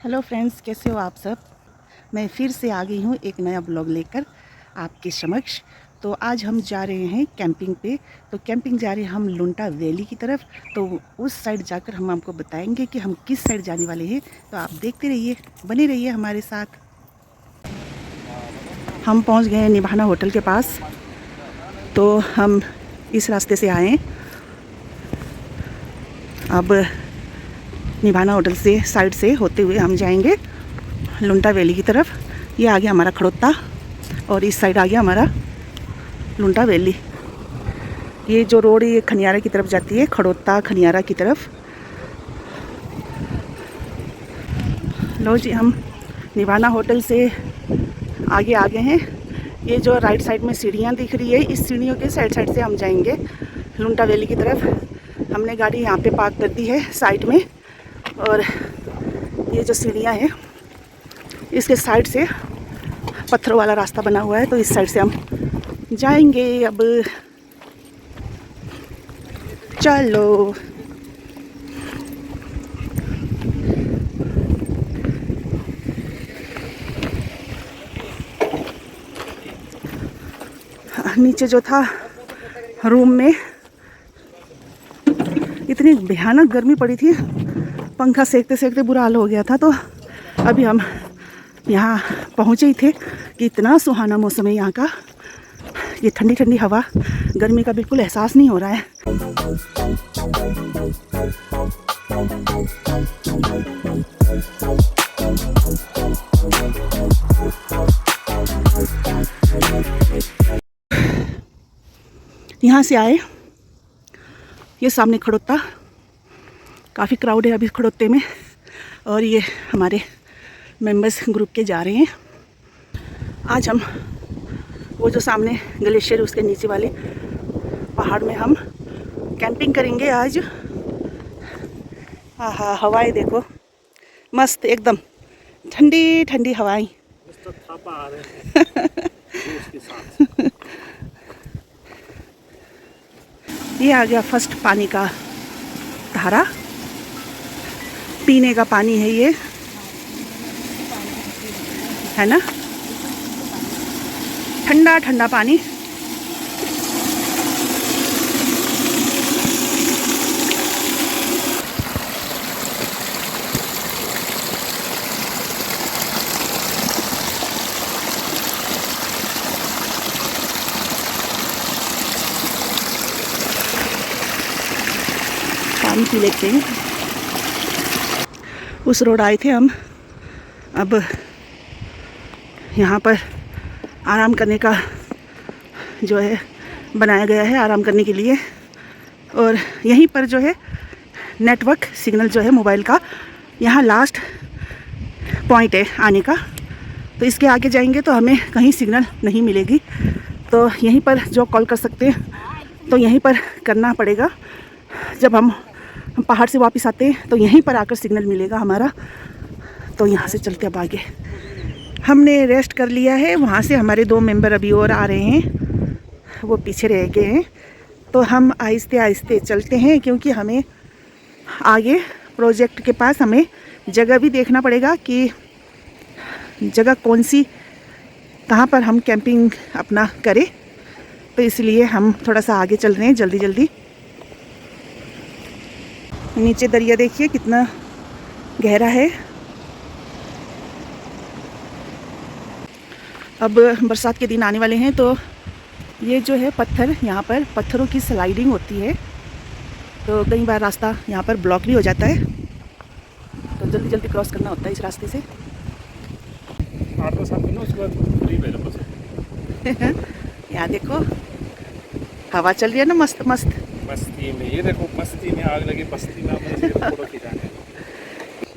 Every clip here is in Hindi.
हेलो फ्रेंड्स, कैसे हो आप सब। मैं फिर से आ गई हूँ एक नया ब्लॉग लेकर आपके समक्ष। तो आज हम जा रहे हैं कैंपिंग पे। तो कैंपिंग जा रहे हैं हम लुंटा वैली की तरफ। तो उस साइड जाकर हम आपको बताएंगे कि हम किस साइड जाने वाले हैं। तो आप देखते रहिए, बने रहिए हमारे साथ। हम पहुँच गए हैं निभाना होटल के पास। तो हम इस रास्ते से आए। अब निभाना होटल से साइड से होते हुए हम जाएंगे लुंटा वैली की तरफ। ये आ गया हमारा खड़ोता और इस साइड आ गया हमारा लुंटा वैली। ये जो रोड ये खनियारा की तरफ जाती है, खड़ोता खनियारा की तरफ। लो जी, हम निभाना होटल से आगे आ गए हैं। ये जो राइट साइड में सीढ़ियाँ दिख रही है, इस सीढ़ियों के साइड से हम जाएंगे लुंटा वैली की तरफ। हमने गाड़ी यहाँ पे पार्क कर दी है साइड में। और ये जो सीढ़ियाँ हैं इसके साइड से पत्थरों वाला रास्ता बना हुआ है। तो इस साइड से हम जाएंगे। अब चलो। नीचे जो था रूम में इतनी भयानक गर्मी पड़ी थी, पंखा सेकते सेकते बुरा हाल हो गया था। तो अभी हम यहाँ पहुँचे ही थे कि इतना सुहाना मौसम है यहाँ का। ये ठंडी ठंडी हवा, गर्मी का बिल्कुल एहसास नहीं हो रहा है। यहाँ से आए, ये सामने खड़ोता, काफ़ी क्राउड है अभी खड़ोते में। और ये हमारे मेंबर्स ग्रुप के जा रहे हैं। आज हम वो जो सामने ग्लेशियर उसके नीचे वाले पहाड़ में हम कैंपिंग करेंगे आज। आहा, हवाएं देखो मस्त, एकदम ठंडी ठंडी हवाएं। ये आ गया फर्स्ट पानी का धारा, पीने का पानी है ये, है ना, ठंडा ठंडा पानी। पानी पी लेते हैं। उस रोड आए थे हम, अब यहाँ पर आराम करने का जो है बनाया गया है, आराम करने के लिए। और यहीं पर जो है नेटवर्क सिग्नल जो है मोबाइल का, यहाँ लास्ट पॉइंट है आने का। तो इसके आगे जाएंगे तो हमें कहीं सिग्नल नहीं मिलेगी। तो यहीं पर जो कॉल कर सकते हैं तो यहीं पर करना पड़ेगा। जब हम पहाड़ से वापस आते हैं तो यहीं पर आकर सिग्नल मिलेगा हमारा। तो यहाँ से चलते अब आगे। हमने रेस्ट कर लिया है, वहाँ से हमारे 2 मेंबर अभी और आ रहे हैं, वो पीछे रह गए हैं। तो हम आहिस्ते आहिस्ते चलते हैं, क्योंकि हमें आगे प्रोजेक्ट के पास हमें जगह भी देखना पड़ेगा कि जगह कौन सी, कहाँ पर हम कैंपिंग अपना करें। तो इसलिए हम थोड़ा सा आगे चल रहे हैं जल्दी जल्दी। नीचे दरिया देखिए कितना गहरा है। अब बरसात के दिन आने वाले हैं, तो ये जो है पत्थर, यहाँ पर पत्थरों की स्लाइडिंग होती है। तो कई बार रास्ता यहाँ पर ब्लॉक भी हो जाता है, तो जल्दी जल्दी क्रॉस करना होता है इस रास्ते से। यहाँ देखो हवा चल रही है ना, मस्त मस्त। मस्ती में ये देखो, मस्ती में आग लगी, बस्ती में अपने फोटो खिंचाने।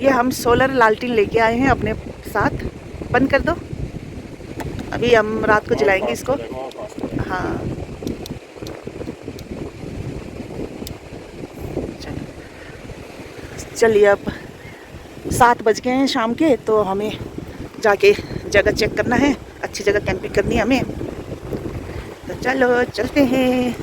ये हम सोलर लालटेन लेके आए हैं अपने साथ। बंद कर दो, अभी हम रात को जलाएंगे इसको। हाँ, चलिए अब 7 बज गए हैं शाम के। तो हमें जाके जगह चेक करना है, अच्छी जगह कैंपिंग करनी है हमें। तो चलो चलते हैं।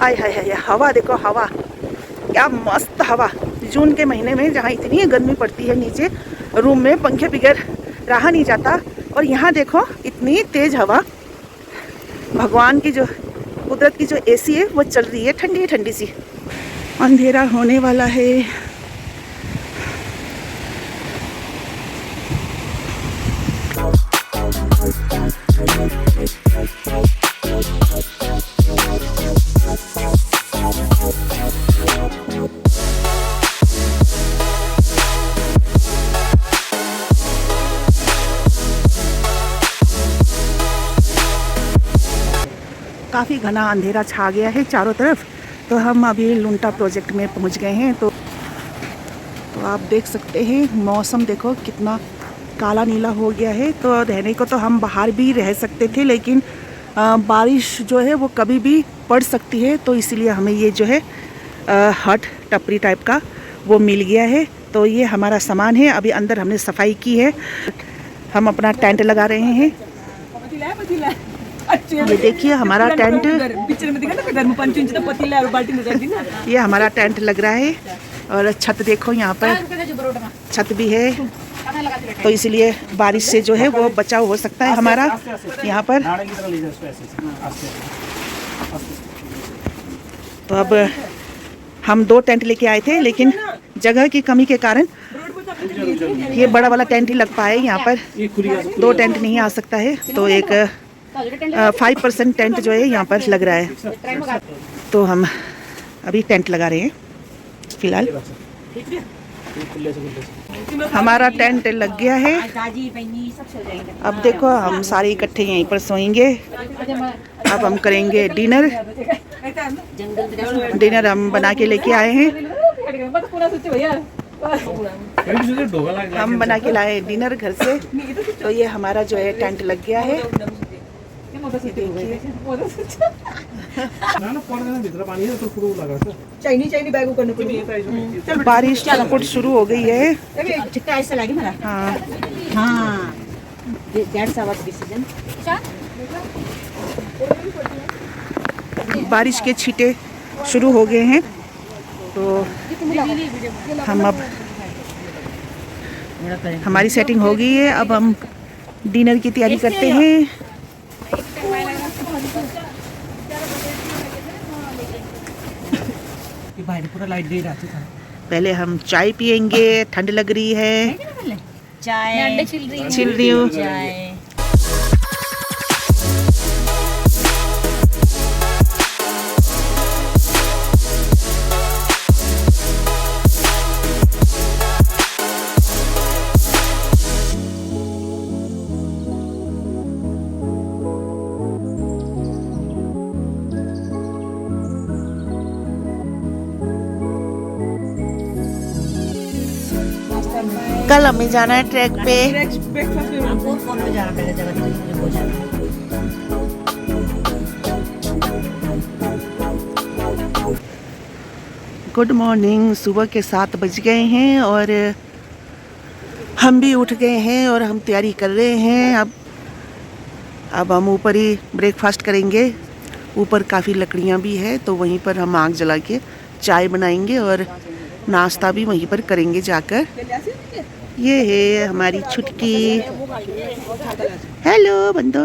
हाय हाय हाय, हवा देखो, हवा क्या मस्त हवा। जून के महीने में जहाँ इतनी गर्मी पड़ती है, नीचे रूम में पंखे बगैर रहा नहीं जाता। और यहाँ देखो इतनी तेज़ हवा, भगवान की जो कुदरत की जो एसी है वो चल रही है, ठंडी ठंडी सी। अंधेरा होने वाला है। काफ़ी घना अंधेरा छा गया है चारों तरफ। तो हम अभी लुंटा प्रोजेक्ट में पहुंच गए हैं। तो आप देख सकते हैं मौसम देखो कितना काला नीला हो गया है। तो रहने को तो हम बाहर भी रह सकते थे, लेकिन बारिश जो है वो कभी भी पड़ सकती है। तो इसलिए हमें ये जो है हट टपरी टाइप का वो मिल गया है। तो ये हमारा सामान है। अभी अंदर हमने सफाई की है, हम अपना टेंट लगा रहे हैं। ये देखिए हमारा टेंट, ये हमारा टेंट लग रहा है। और छत देखो, यहाँ पर छत भी है। तो इसलिए बारिश से जो है वो बचाव हो सकता है हमारा यहाँ पर। तो अब हम 2 टेंट लेके आए थे, लेकिन जगह की कमी के कारण ये बड़ा वाला टेंट ही लग पाए। यहाँ पर 2 टेंट नहीं आ सकता है। तो एक 5% टेंट जो है यहाँ पर लग रहा है। तो हम अभी टेंट लगा रहे हैं फिलहाल। हमारा टेंट लग गया है। अब देखो हम सारे इकट्ठे यहीं पर सोएंगे। अब हम करेंगे डिनर। डिनर हम बना के लेके आए हैं। हम बना के लाए डिनर घर से। तो ये हमारा जो है टेंट लग गया है। बारिश कुछ शुरू हो गई है। हाँ, बारिश के छींटे शुरू हो गए हैं। तो हम अब हमारी सेटिंग हो गई है। अब हम डिनर की तैयारी करते हैं। पहले हम चाय पियेंगे, ठंड लग रही है। चाय छिल रही हूँ। कल हमें जाना है ट्रैक पे। Good morning. सुबह के 7 बज गए हैं और हम भी उठ गए हैं और हम तैयारी कर रहे हैं। अब हम ऊपर ही ब्रेकफास्ट करेंगे। ऊपर काफ़ी लकड़ियाँ भी है, तो वहीं पर हम आग जला के चाय बनाएंगे और नाश्ता भी वहीं पर करेंगे जाकर। ये है हमारी छुटकी। हेलो बोल दो,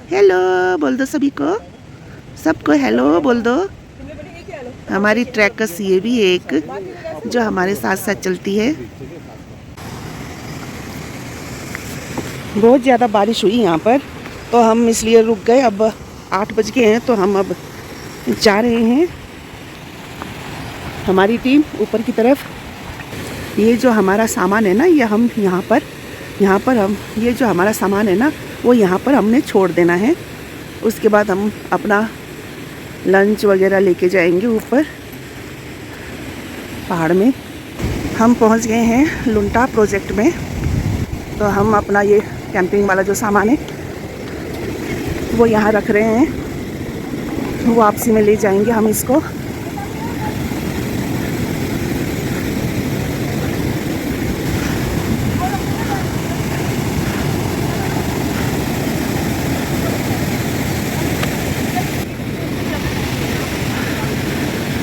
हेलो बोल दो सभी को, सबको हेलो बोल दो। हमारी ट्रैकर्स ये भी एक जो हमारे साथ साथ चलती है। बहुत ज़्यादा बारिश हुई यहाँ पर, तो हम इसलिए रुक गए। अब 8 बज गए हैं, तो हम अब जा रहे हैं हमारी टीम ऊपर की तरफ। ये जो हमारा सामान है ना, ये हम यहाँ पर हम ये जो हमारा सामान है ना, वो यहाँ पर हमने छोड़ देना है। उसके बाद हम अपना लंच वगैरह लेके जाएंगे ऊपर पहाड़ में। हम पहुँच गए हैं लुंटा प्रोजेक्ट में। तो हम अपना ये कैंपिंग वाला जो सामान है वो यहाँ रख रहे हैं। वापसी में ले जाएंगे हम इसको।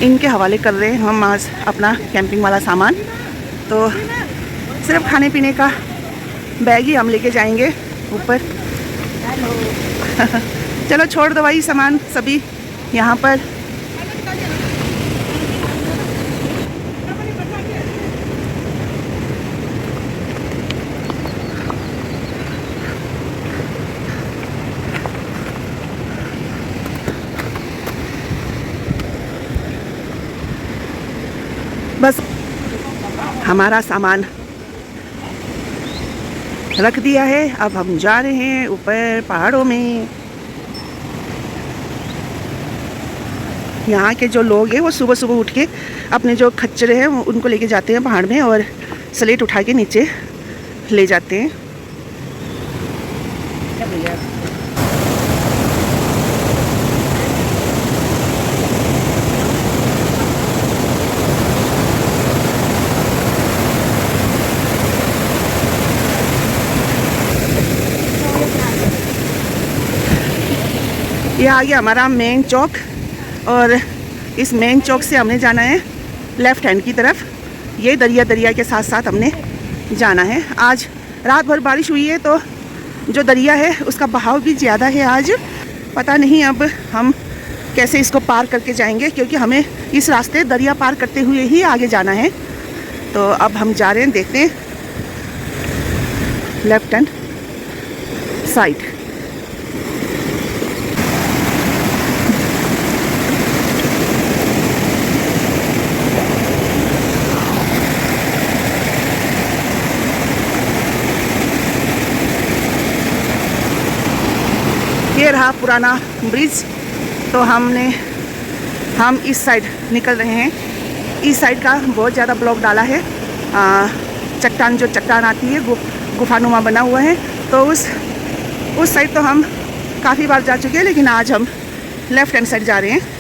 इनके हवाले कर रहे हैं हम आज अपना कैंपिंग वाला सामान। तो सिर्फ खाने पीने का बैग ही हम लेके जाएंगे ऊपर। चलो छोड़ दो भाई सामान सभी यहाँ पर। बस हमारा सामान रख दिया है, अब हम जा रहे हैं ऊपर पहाड़ों में। यहाँ के जो लोग हैं वो सुबह सुबह उठ के अपने जो खच्चरे हैं उनको लेके जाते हैं पहाड़ में और स्लेट उठा के नीचे ले जाते हैं। ये आ गया हमारा मेन चौक और इस मेन चौक से हमने जाना है लेफ़्ट हैंड की तरफ। ये दरिया के साथ साथ हमने जाना है। आज रात भर बारिश हुई है तो जो दरिया है उसका बहाव भी ज़्यादा है आज। पता नहीं अब हम कैसे इसको पार करके जाएंगे, क्योंकि हमें इस रास्ते दरिया पार करते हुए ही आगे जाना है। तो अब हम जा रहे हैं, देखते हैं लेफ़्ट हैंड साइड। ये रहा पुराना ब्रिज। तो हम इस साइड निकल रहे हैं। इस साइड का बहुत ज़्यादा ब्लॉक डाला है। चट्टान आती है, गुफानुमा बना हुआ है। तो उस साइड तो हम काफ़ी बार जा चुके हैं, लेकिन आज हम लेफ़्ट हैंड साइड जा रहे हैं।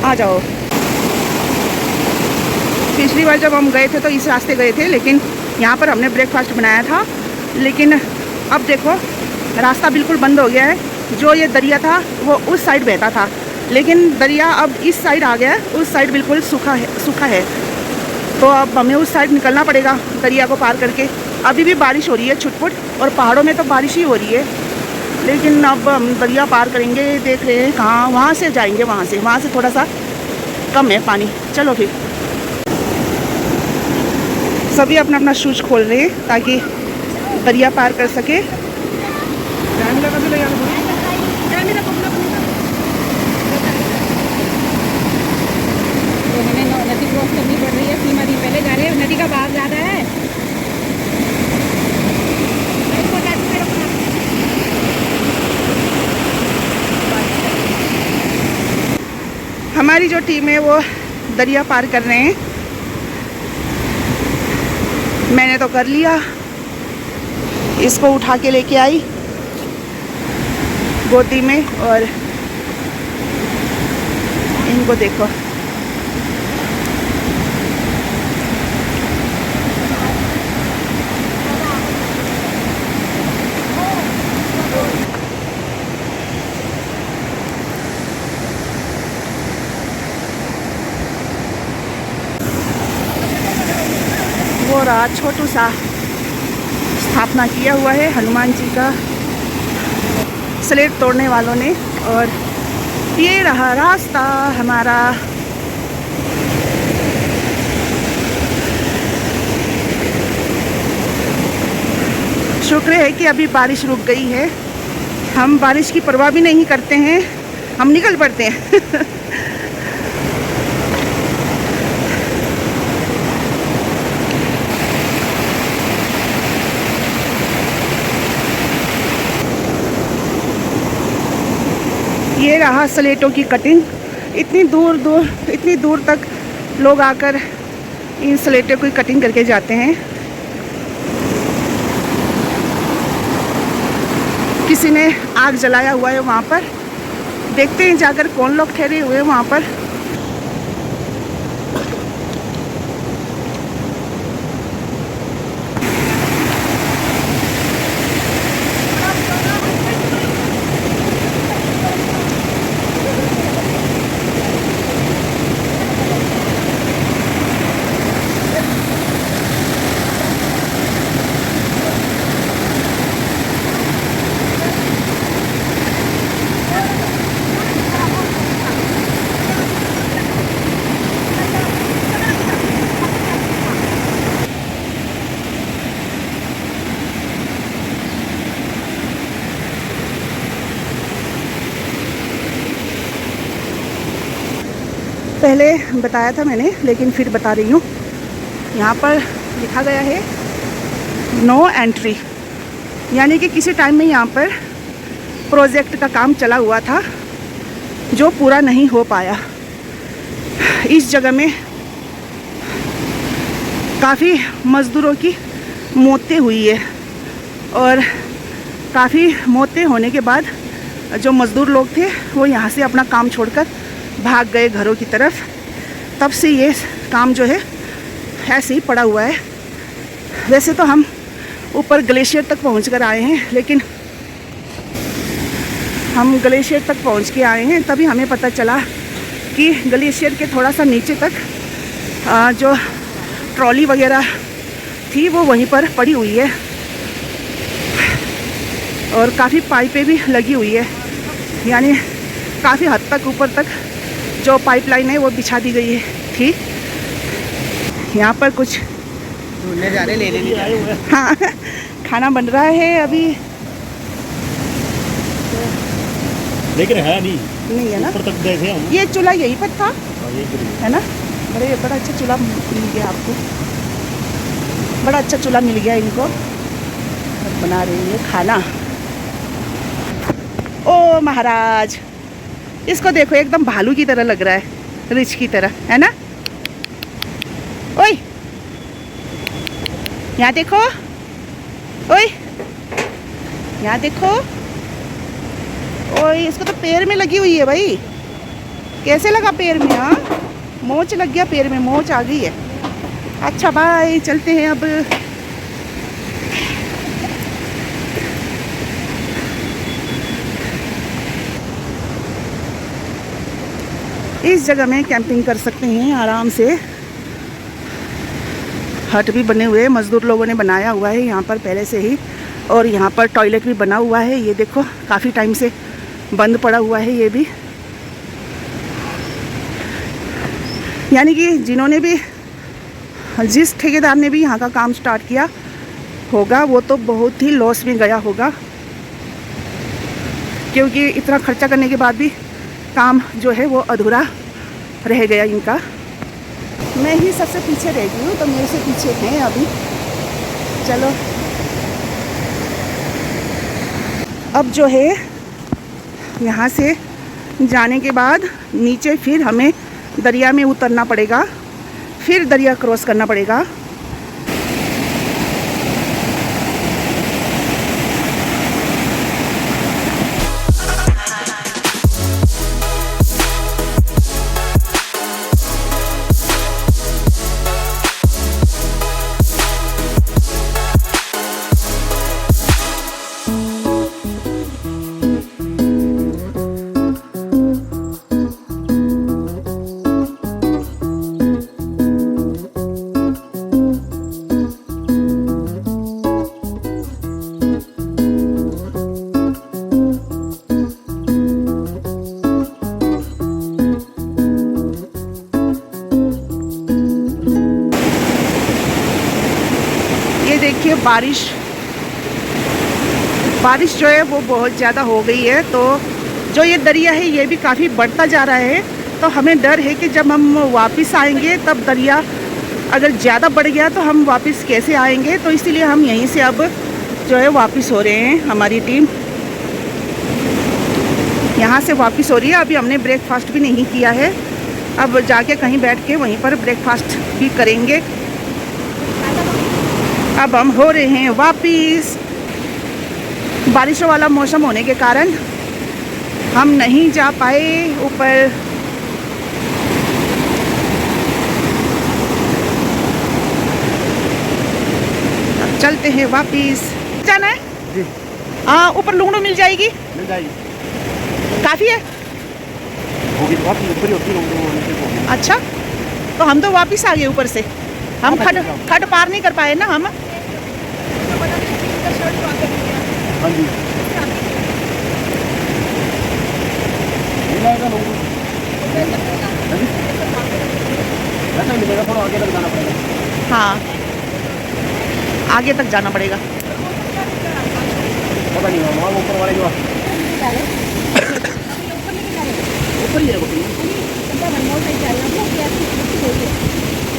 आ जाओ। पिछली बार जब हम गए थे तो इस रास्ते गए थे, लेकिन यहाँ पर हमने ब्रेकफास्ट बनाया था। लेकिन अब देखो रास्ता बिल्कुल बंद हो गया है। जो ये दरिया था वो उस साइड बहता था, लेकिन दरिया अब इस साइड आ गया है। उस साइड बिल्कुल सूखा है। तो अब हमें उस साइड निकलना पड़ेगा दरिया को पार करके। अभी भी बारिश हो रही है छुटपुट, और पहाड़ों में तो बारिश ही हो रही है। लेकिन अब हम दरिया पार करेंगे, देख रहे हैं कहाँ, वहाँ से जाएंगे। वहाँ से थोड़ा सा कम है पानी। चलो फिर सभी अपना शूज़ खोल रहे हैं ताकि दरिया पार कर सके। तो हमें नदी क्रॉस करनी पड़ रही है। 3 नदी पहले जा रहे हैं, नदी का बहाव ज़्यादा है। हमारी जो टीम है वो दरिया पार कर रहे हैं। मैंने तो कर लिया, इसको उठा के लेके आई गोदी में, और इनको देखो वो रहा छोटू सा स्थापना किया हुआ है हनुमान जी का स्लेट तोड़ने वालों ने। और ये रहा रास्ता हमारा। शुक्र है कि अभी बारिश रुक गई है। हम बारिश की परवाह भी नहीं करते हैं, हम निकल पड़ते हैं। ये रहा स्लेटों की कटिंग। इतनी दूर तक लोग आकर इन स्लेटों की कटिंग करके जाते हैं। किसी ने आग जलाया हुआ है वहाँ पर, देखते हैं जाकर कौन लोग ठहरे हुए हैं वहाँ पर। पहले बताया था मैंने, लेकिन फिर बता रही हूँ। यहाँ पर लिखा गया है नो एंट्री, यानी कि किसी टाइम में यहाँ पर प्रोजेक्ट का काम चला हुआ था जो पूरा नहीं हो पाया। इस जगह में काफ़ी मज़दूरों की मौतें हुई है और काफ़ी मौतें होने के बाद जो मज़दूर लोग थे वो यहाँ से अपना काम छोड़कर भाग गए घरों की तरफ। तब से ये काम जो है ऐसे ही पड़ा हुआ है। वैसे तो हम ऊपर ग्लेशियर तक पहुँच कर आए हैं, लेकिन हम ग्लेशियर तक पहुँच के आए हैं तभी हमें पता चला कि ग्लेशियर के थोड़ा सा नीचे तक जो ट्रॉली वगैरह थी वो वहीं पर पड़ी हुई है और काफ़ी पाइपें भी लगी हुई है, यानी काफ़ी हद तक ऊपर तक जो पाइपलाइन है वो बिछा दी गई है थी। यहाँ पर कुछ ढूंढने जा रहे, लेने नहीं आए हुए। हाँ, खाना बन रहा है अभी, लेकिन है नहीं है ना। ऊपर तक देखे हम। ये चूल्हा यहीं पर था, है ना। बड़ा अच्छा चूल्हा मिल गया आपको, बड़ा अच्छा चूल्हा मिल गया इनको। बना रही है खाना। ओ महाराज, इसको देखो, एकदम भालू की तरह लग रहा है, रिछ की तरह, है ना। ओए यहाँ देखो, ओए यहाँ देखो, ओए इसको तो पैर में लगी हुई है भाई। कैसे लगा पैर में? हाँ, मोच लग गया पैर में, मोच आ गई है। अच्छा भाई, चलते हैं अब। इस जगह में कैंपिंग कर सकते हैं आराम से। हट भी बने हुए, मज़दूर लोगों ने बनाया हुआ है यहाँ पर पहले से ही, और यहाँ पर टॉयलेट भी बना हुआ है। ये देखो, काफ़ी टाइम से बंद पड़ा हुआ है ये भी, यानी कि जिन्होंने भी, जिस ठेकेदार ने भी यहाँ का काम स्टार्ट किया होगा वो तो बहुत ही लॉस में गया होगा, क्योंकि इतना खर्चा करने के बाद भी काम जो है वो अधूरा रह गया इनका। मैं ही सबसे पीछे रह गई हूँ, तो मेरे से पीछे हैं अभी। चलो अब जो है यहाँ से जाने के बाद नीचे फिर हमें दरिया में उतरना पड़ेगा, फिर दरिया क्रॉस करना पड़ेगा। देखिए बारिश जो है वो बहुत ज़्यादा हो गई है, तो जो ये दरिया है ये भी काफ़ी बढ़ता जा रहा है। तो हमें डर है कि जब हम वापस आएंगे तब दरिया अगर ज़्यादा बढ़ गया तो हम वापस कैसे आएंगे। तो इसीलिए हम यहीं से अब जो है वापस हो रहे हैं, हमारी टीम। यहाँ से वापस हो रही है। अभी हमने ब्रेकफास्ट भी नहीं किया है, अब जाके कहीं बैठ के वहीं पर ब्रेकफास्ट भी करेंगे। अब हम हो रहे हैं वापस। बारिशों वाला मौसम होने के कारण हम नहीं जा पाए ऊपर। अब चलते हैं वापस। जाना है? जी हाँ, ऊपर लुंगड़ू मिल जाएगी? मिल जाएगी। काफ़ी है? होगी तो बहुत ऊपर ही होती है। अच्छा, तो हम तो वापस आ गए ऊपर से। हम खट पार नहीं कर पाए ना हम। हाँ जी मिलेगा लोगों को। ऐसा मिलेगा, थोड़ा आगे तक जाना पड़ेगा। हाँ, आगे तक जाना पड़ेगा। पता नहीं वहाँ ऊपर वाले जो ऊपर ही है वो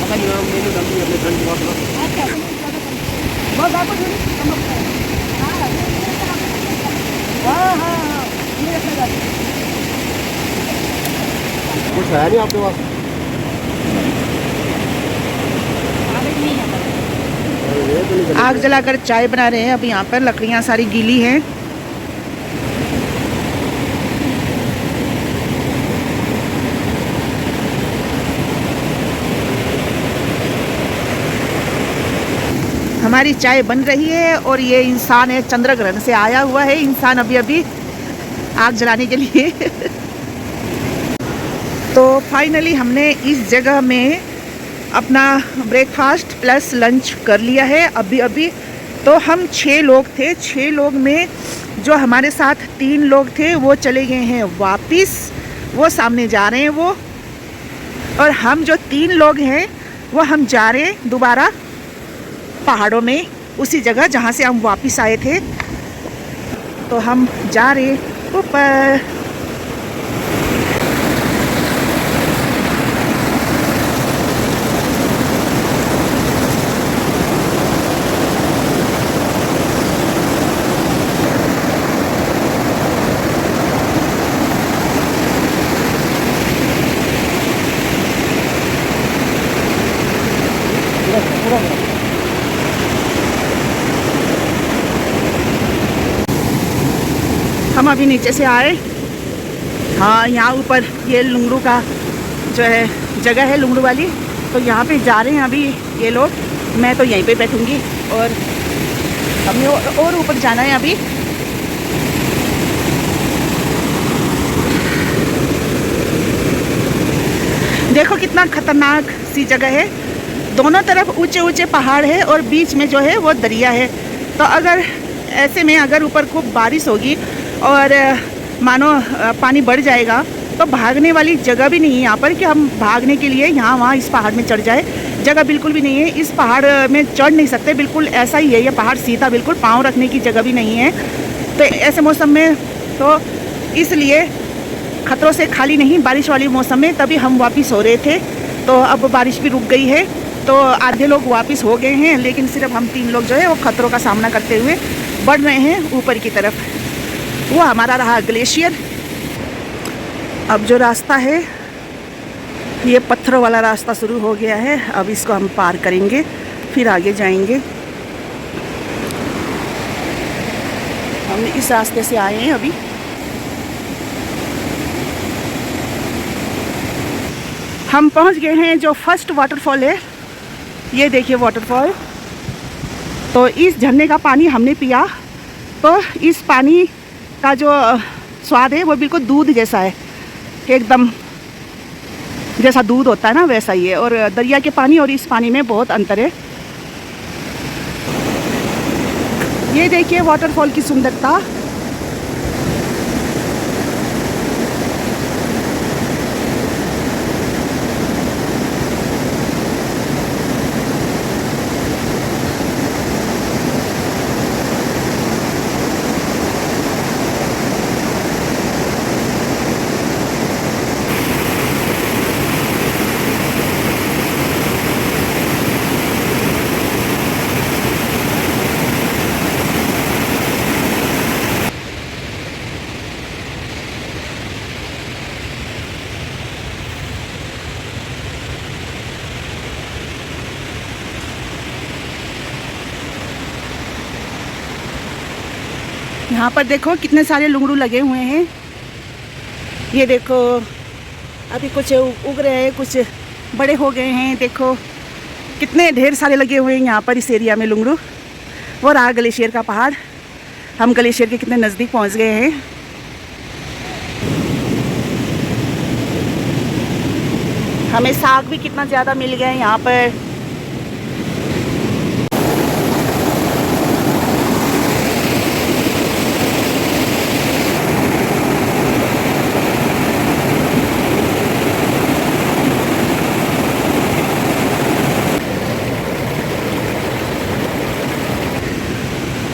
पता नहीं मैंने गलती अपने फ्रेंड की बात कुछ है नहीं आपके पास? आग जलाकर चाय बना रहे हैं। अब यहाँ पर लकड़ियाँ सारी गीली हैं। हमारी चाय बन रही है और ये इंसान है, चंद्र ग्रहण से आया हुआ है इंसान अभी अभी आग जलाने के लिए। तो फाइनली हमने इस जगह में अपना ब्रेकफास्ट प्लस लंच कर लिया है अभी अभी। तो हम 6 लोग थे। 6 लोग में जो हमारे साथ 3 लोग थे वो चले गए हैं वापस, वो सामने जा रहे हैं वो। और हम जो 3 लोग हैं वो हम जा रहे हैं दोबारा पहाड़ों में, उसी जगह जहाँ से हम वापस आए थे। तो हम जा रहे ऊपर। हम अभी नीचे से आए। हाँ, यहाँ ऊपर ये लुंगड़ू का जो है जगह है, लुंगड़ू वाली। तो यहाँ पे जा रहे हैं अभी ये लोग। मैं तो यहीं पे बैठूँगी और हमें और ऊपर जाना है अभी। देखो कितना खतरनाक सी जगह है। दोनों तरफ ऊंचे ऊंचे पहाड़ है और बीच में जो है वो दरिया है। तो अगर ऐसे में अगर ऊपर खूब बारिश होगी और मानो पानी बढ़ जाएगा तो भागने वाली जगह भी नहीं है यहाँ पर कि हम भागने के लिए यहाँ वहाँ इस पहाड़ में चढ़ जाए। जगह बिल्कुल भी नहीं है। इस पहाड़ में चढ़ नहीं सकते, बिल्कुल ऐसा ही है ये पहाड़ सीधा, बिल्कुल पाँव रखने की जगह भी नहीं है। तो ऐसे मौसम में तो इसलिए खतरों से खाली नहीं, बारिश वाली मौसम में तभी हम वापस हो रहे थे। तो अब बारिश भी रुक गई है तो आधे लोग वापस हो गए हैं, लेकिन सिर्फ हम 3 लोग जो है वो खतरों का सामना करते हुए बढ़ रहे हैं ऊपर की तरफ। वो हमारा रहा ग्लेशियर। अब जो रास्ता है ये पत्थरों वाला रास्ता शुरू हो गया है। अब इसको हम पार करेंगे फिर आगे जाएंगे। हम इस रास्ते से आए हैं अभी। हम पहुंच गए हैं जो फर्स्ट वाटरफॉल है। ये देखिए वाटरफॉल। तो इस झरने का पानी हमने पिया तो इस पानी का जो स्वाद है वो बिल्कुल दूध जैसा है, एकदम जैसा दूध होता है ना वैसा ही है। और दरिया के पानी और इस पानी में बहुत अंतर है। ये देखिए वाटरफॉल की सुंदरता। यहाँ पर देखो कितने सारे लुंगड़ू लगे हुए हैं। ये देखो अभी कुछ उग रहे हैं, कुछ बड़े हो गए हैं। देखो कितने ढेर सारे लगे हुए हैं यहाँ पर इस एरिया में लुंगड़ू। वो रहा ग्लेशियर का पहाड़। हम ग्लेशियर के कितने नज़दीक पहुँच गए हैं। हमें साग भी कितना ज़्यादा मिल गया है यहाँ पर।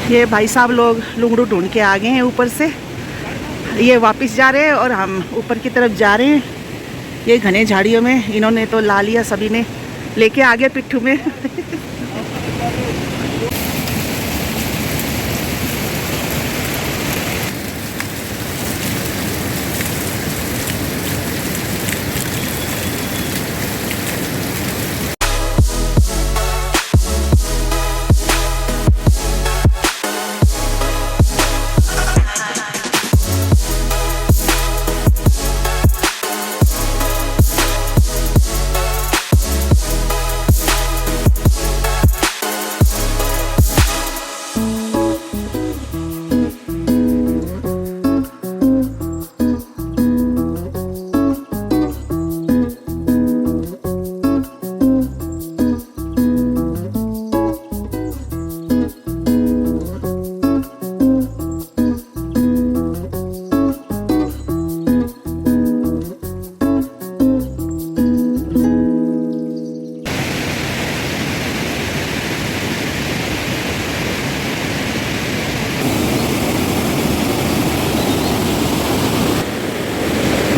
ये भाई साहब लोग लुंगड़ू ढूंढ के आ गए हैं ऊपर से। ये वापस जा रहे हैं और हम ऊपर की तरफ जा रहे हैं। ये घने झाड़ियों में इन्होंने तो ला लिया, सभी ने लेके आ गए पिट्ठू में।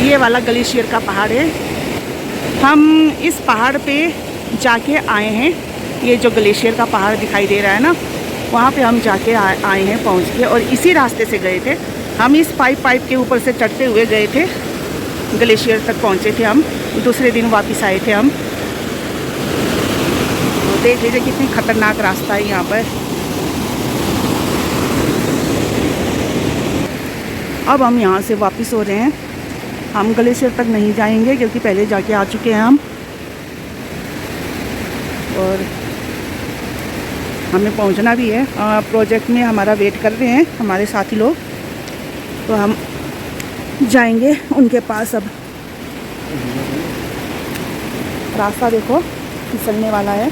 ये वाला ग्लेशियर का पहाड़ है। हम इस पहाड़ पे जाके आए हैं। ये जो ग्लेशियर का पहाड़ दिखाई दे रहा है ना, वहाँ पे हम जाके आए हैं पहुँच के, और इसी रास्ते से गए थे हम। इस पाइप के ऊपर से चढ़ते हुए गए थे, ग्लेशियर तक पहुँचे थे हम। दूसरे दिन वापस आए थे हम। तो देख लीजिए कितनी खतरनाक रास्ता है यहाँ पर। अब हम यहाँ से वापस हो रहे हैं। हम ग्लेशियर तक नहीं जाएंगे क्योंकि पहले जाके आ चुके हैं हम, और हमें पहुंचना भी है। प्रोजेक्ट में हमारा वेट कर रहे हैं हमारे साथी लोग, तो हम जाएंगे उनके पास। अब रास्ता देखो फिसलने वाला है।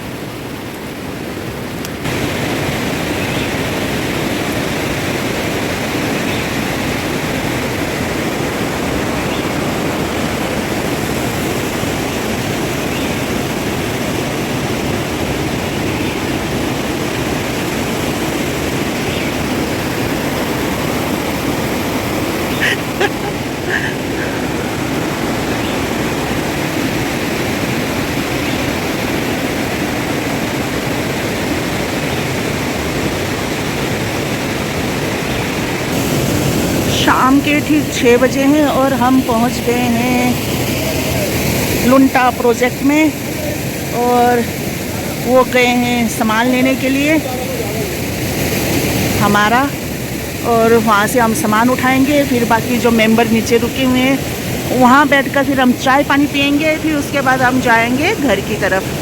शाम के ठीक 6 बजे हैं और हम पहुंच गए हैं लुंटा प्रोजेक्ट में, और वो गए हैं सामान लेने के लिए हमारा, और वहाँ से हम सामान उठाएंगे। फिर बाकी जो मेंबर नीचे रुके हुए हैं वहाँ बैठकर फिर हम चाय पानी पियेंगे। फिर उसके बाद हम जाएंगे घर की तरफ।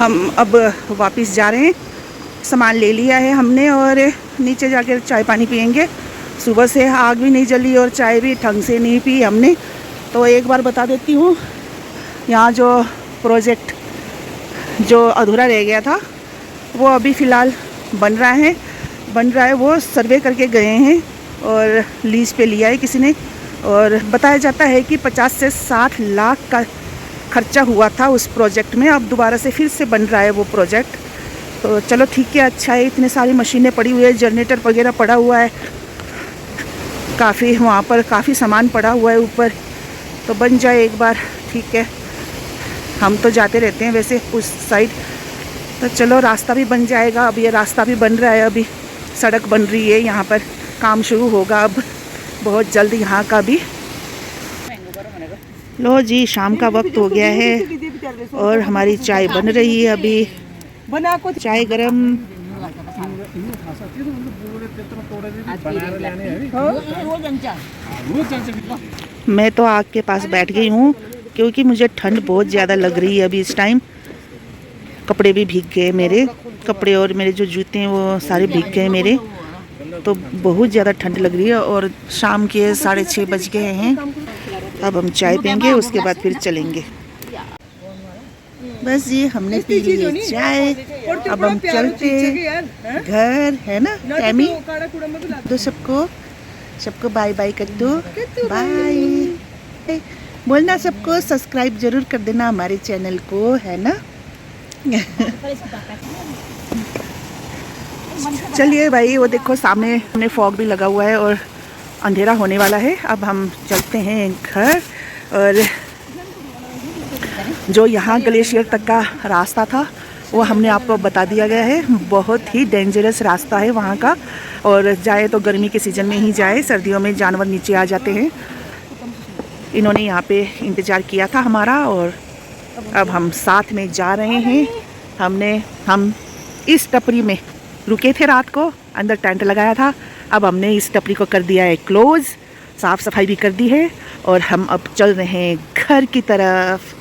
हम अब वापस जा रहे हैं। सामान ले लिया है हमने और नीचे जाकर चाय पानी पियेंगे। सुबह से आग भी नहीं जली और चाय भी ढंग से नहीं पी हमने। तो एक बार बता देती हूँ, यहाँ जो प्रोजेक्ट जो अधूरा रह गया था वो अभी फ़िलहाल बन रहा है। वो सर्वे करके गए हैं और लीज पे लिया है किसी ने, और बताया जाता है कि 50 से 60 लाख का खर्चा हुआ था उस प्रोजेक्ट में। अब दोबारा से फिर से बन रहा है वो प्रोजेक्ट। तो चलो ठीक है, अच्छा है। इतने सारी मशीनें पड़ी हुई है, जनरेटर वगैरह पड़ा हुआ है, काफ़ी वहाँ पर काफ़ी सामान पड़ा हुआ है ऊपर। तो बन जाए एक बार, ठीक है। हम तो जाते रहते हैं वैसे उस साइड, तो चलो रास्ता भी बन जाएगा। अब ये रास्ता भी बन रहा है, अभी सड़क बन रही है, यहाँ पर काम शुरू होगा अब बहुत जल्द यहाँ का भी। लो जी, शाम का वक्त हो गया है और हमारी चाय बन रही है अभी। बना को चाय गरम। मैं तो आग के पास बैठ गई हूँ क्योंकि मुझे ठंड बहुत ज़्यादा लग रही है अभी इस टाइम। कपड़े भी भीग गए मेरे, कपड़े और मेरे जो जूते हैं वो सारे भीग गए मेरे, तो बहुत ज़्यादा ठंड लग रही है। और शाम के 6:30 बज गए हैं। अब हम चाय पियेंगे, उसके बाद फिर चलेंगे। बस ये हमने पी ली है चाय, अब हम चलते घर, है ना टैमी? तो सबको बाय बाय कर दो, बाय। बोलना सबको सब्सक्राइब जरूर कर देना हमारे चैनल को, है ना? चलिए भाई, वो देखो सामने फॉग भी लगा हुआ है और अंधेरा होने वाला है। अब हम चलते हैं घर। और जो यहाँ ग्लेशियर तक का रास्ता था वो हमने आपको बता दिया गया है। बहुत ही डेंजरस रास्ता है वहाँ का, और जाए तो गर्मी के सीज़न में ही जाए, सर्दियों में जानवर नीचे आ जाते हैं। इन्होंने यहाँ पे इंतज़ार किया था हमारा और अब हम साथ में जा रहे हैं। हम इस टपरी में रुके थे रात को, अंदर टेंट लगाया था। अब हमने इस टपरी को कर दिया है क्लोज़, साफ़ सफाई भी कर दी है और हम अब चल रहे हैं घर की तरफ।